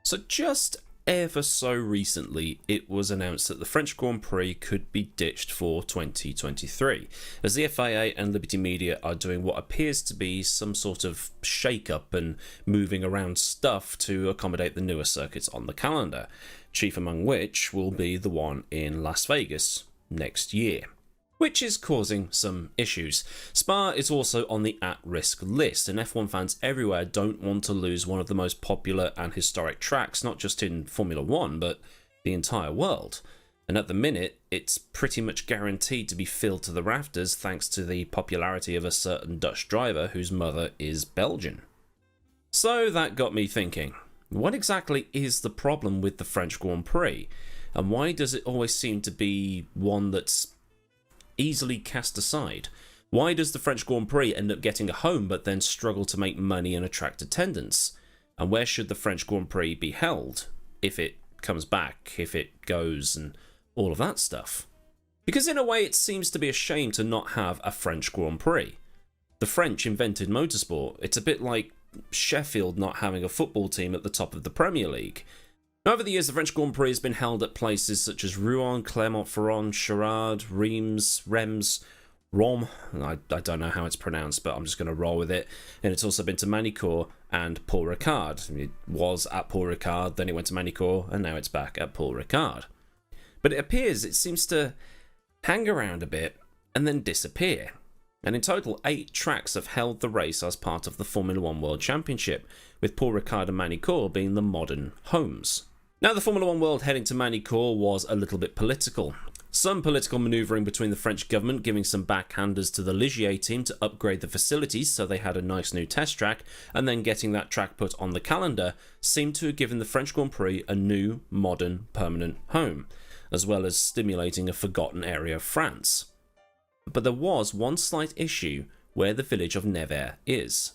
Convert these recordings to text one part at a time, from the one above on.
So just ever so recently, it was announced that the French Grand Prix could be ditched for 2023, as the FIA and Liberty Media are doing what appears to be some sort of shake-up and moving around stuff to accommodate the newer circuits on the calendar, chief among which will be the one in Las Vegas next year, which is causing some issues. Spa is also on the at-risk list, and F1 fans everywhere don't want to lose one of the most popular and historic tracks, not just in Formula 1, but the entire world. And at the minute, it's pretty much guaranteed to be filled to the rafters thanks to the popularity of a certain Dutch driver whose mother is Belgian. So that got me thinking, what exactly is the problem with the French Grand Prix? And why does it always seem to be one that's easily cast aside? Why does the French Grand Prix end up getting a home but then struggle to make money and attract attendance? And where should the French Grand Prix be held? If it comes back, if it goes, and all of that stuff. Because in a way it seems to be a shame to not have a French Grand Prix. The French invented motorsport. It's a bit like Sheffield not having a football team at the top of the Premier League. Over the years, the French Grand Prix has been held at places such as Rouen, Clermont-Ferrand, Charade, Reims, Rome. I don't know how it's pronounced, but I'm just going to roll with it. And it's also been to Manicourt and Paul Ricard. It was at Paul Ricard, then it went to Manicourt, and now it's back at Paul Ricard. But it appears it seems to hang around a bit and then disappear. And in total, 8 tracks have held the race as part of the Formula 1 World Championship, with Paul Ricard and Manicourt being the modern homes. Now, the Formula 1 World heading to Manicourt was a little bit political. Some political manoeuvring between the French government giving some backhanders to the Ligier team to upgrade the facilities so they had a nice new test track, and then getting that track put on the calendar seemed to have given the French Grand Prix a new, modern, permanent home, as well as stimulating a forgotten area of France. But there was one slight issue where the village of Nevers is.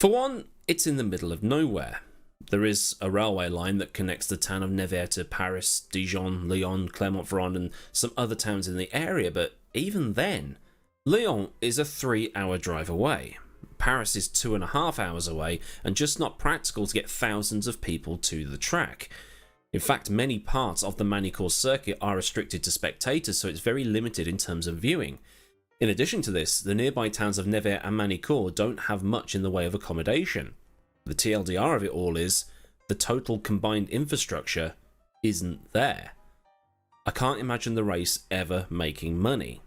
For one, it's in the middle of nowhere. There is a railway line that connects the town of Nevers to Paris, Dijon, Lyon, Clermont-Ferrand and some other towns in the area, but even then, Lyon is a 3-hour drive away. Paris is 2.5 hours away, and just not practical to get thousands of people to the track. In fact, many parts of the Manicourt circuit are restricted to spectators, so it's very limited in terms of viewing. In addition to this, the nearby towns of Nevers and Manicourt don't have much in the way of accommodation. The TLDR of it all is, the total combined infrastructure isn't there. I can't imagine the race ever making money.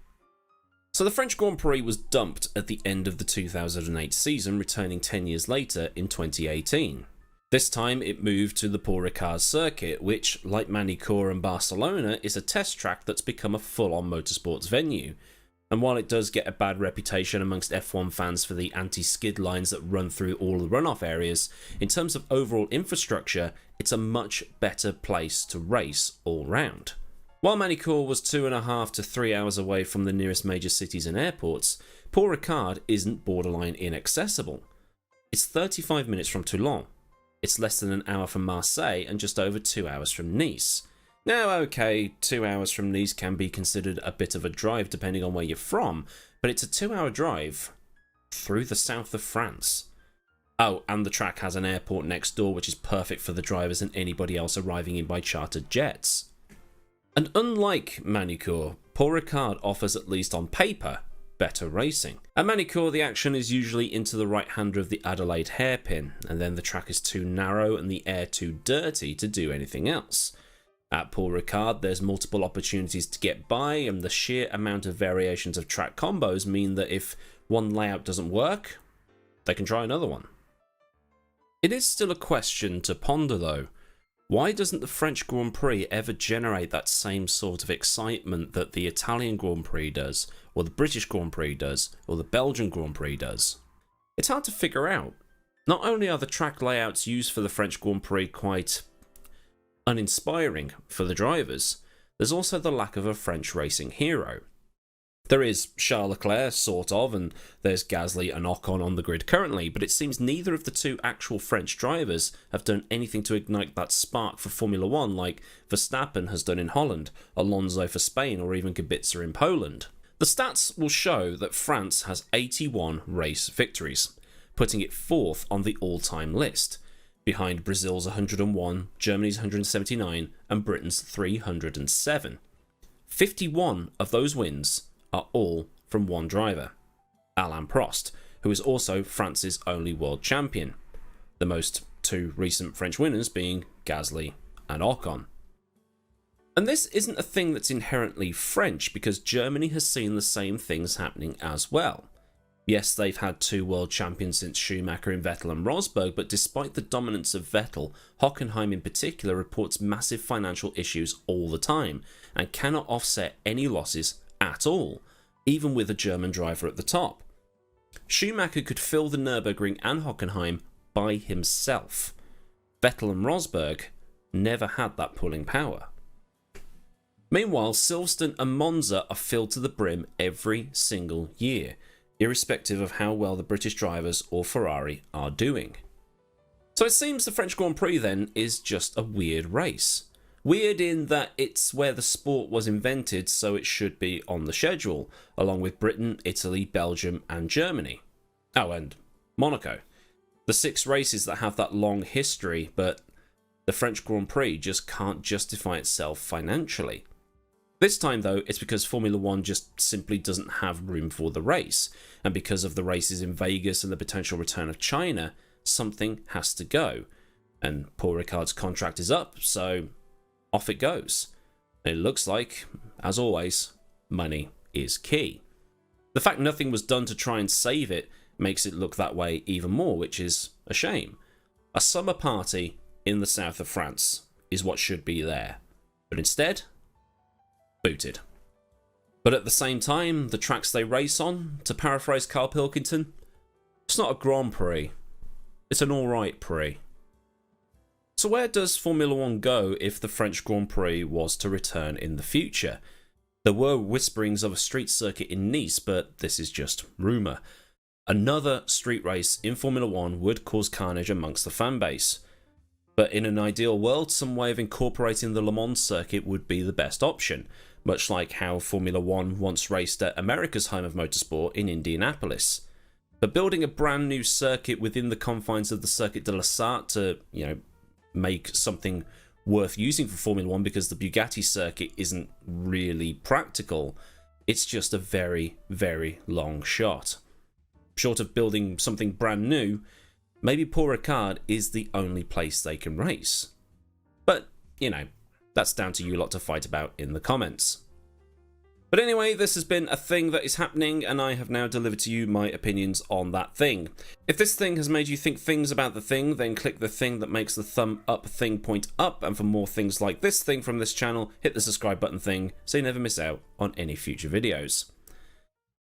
So the French Grand Prix was dumped at the end of the 2008 season, returning 10 years later in 2018. This time it moved to the Paul Ricard circuit, which, like Manicourt and Barcelona, is a test track that's become a full-on motorsports venue. And while it does get a bad reputation amongst F1 fans for the anti-skid lines that run through all the runoff areas, in terms of overall infrastructure, it's a much better place to race all round. While Manicourt was 2.5 to 3 hours away from the nearest major cities and airports, Paul Ricard isn't borderline inaccessible. It's 35 minutes from Toulon. It's less than an hour from Marseille and just over 2 hours from Nice. Now, okay, 2 hours from Nice can be considered a bit of a drive depending on where you're from, but it's a 2-hour drive through the south of France. Oh, and the track has an airport next door, which is perfect for the drivers and anybody else arriving in by chartered jets. And unlike Manicourt, Paul Ricard offers, at least on paper, better racing. At Manicourt, the action is usually into the right-hander of the Adelaide hairpin, and then the track is too narrow and the air too dirty to do anything else. At Paul Ricard, there's multiple opportunities to get by, and the sheer amount of variations of track combos mean that if one layout doesn't work, they can try another one. It is still a question to ponder though. Why doesn't the French Grand Prix ever generate that same sort of excitement that the Italian Grand Prix does, or the British Grand Prix does, or the Belgian Grand Prix does? It's hard to figure out. Not only are the track layouts used for the French Grand Prix quite uninspiring for the drivers, there's also the lack of a French racing hero. There is Charles Leclerc, sort of, and there's Gasly and Ocon on the grid currently, but it seems neither of the two actual French drivers have done anything to ignite that spark for Formula 1 like Verstappen has done in Holland, Alonso for Spain, or even Kubica in Poland. The stats will show that France has 81 race victories, putting it 4th on the all-time list. behind Brazil's 101, Germany's 179, and Britain's 307. 51 of those wins are all from one driver, Alain Prost, who is also France's only world champion, the most two recent French winners being Gasly and Ocon. And this isn't a thing that's inherently French, because Germany has seen the same things happening as well. Yes, they've had two world champions since Schumacher in Vettel and Rosberg, but despite the dominance of Vettel, Hockenheim in particular reports massive financial issues all the time and cannot offset any losses at all, even with a German driver at the top. Schumacher could fill the Nürburgring and Hockenheim by himself. Vettel and Rosberg never had that pulling power. Meanwhile, Silverstone and Monza are filled to the brim every single year, irrespective of how well the British drivers or Ferrari are doing. So it seems the French Grand Prix then is just a weird race. Weird in that it's where the sport was invented, so it should be on the schedule, along with Britain, Italy, Belgium and Germany. Oh, and Monaco. The 6 races that have that long history, but the French Grand Prix just can't justify itself financially. This time though, it's because Formula 1 just simply doesn't have room for the race, and because of the races in Vegas and the potential return of China, something has to go. And Paul Ricard's contract is up, so off it goes. It looks like, as always, money is key. The fact nothing was done to try and save it makes it look that way even more, which is a shame. A summer party in the south of France is what should be there, but instead, booted. But at the same time, the tracks they race on, to paraphrase Carl Pilkington, it's not a Grand Prix, it's an alright Prix. So where does Formula 1 go if the French Grand Prix was to return in the future? There were whisperings of a street circuit in Nice, but this is just rumour. Another street race in Formula 1 would cause carnage amongst the fan base. But in an ideal world, some way of incorporating the Le Mans circuit would be the best option, much like how Formula 1 once raced at America's home of motorsport in Indianapolis. But building a brand new circuit within the confines of the Circuit de la Sarthe to, make something worth using for Formula 1 because the Bugatti circuit isn't really practical, it's just a very, very long shot. Short of building something brand new, maybe Paul Ricard is the only place they can race. But, that's down to you lot to fight about in the comments. But anyway, this has been a thing that is happening, and I have now delivered to you my opinions on that thing. If this thing has made you think things about the thing, then click the thing that makes the thumb up thing point up, and for more things like this thing from this channel, hit the subscribe button thing so you never miss out on any future videos.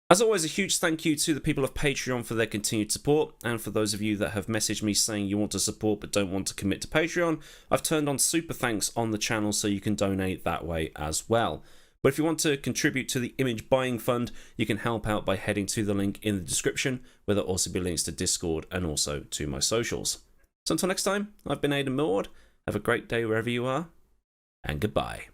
As always, a huge thank you to the people of Patreon for their continued support, and for those of you that have messaged me saying you want to support but don't want to commit to Patreon, I've turned on super thanks on the channel so you can donate that way as well. But if you want to contribute to the image buying fund, you can help out by heading to the link in the description, where there'll also be links to Discord and also to my socials. So until next time, I've been Aidan Millward, have a great day wherever you are, and goodbye.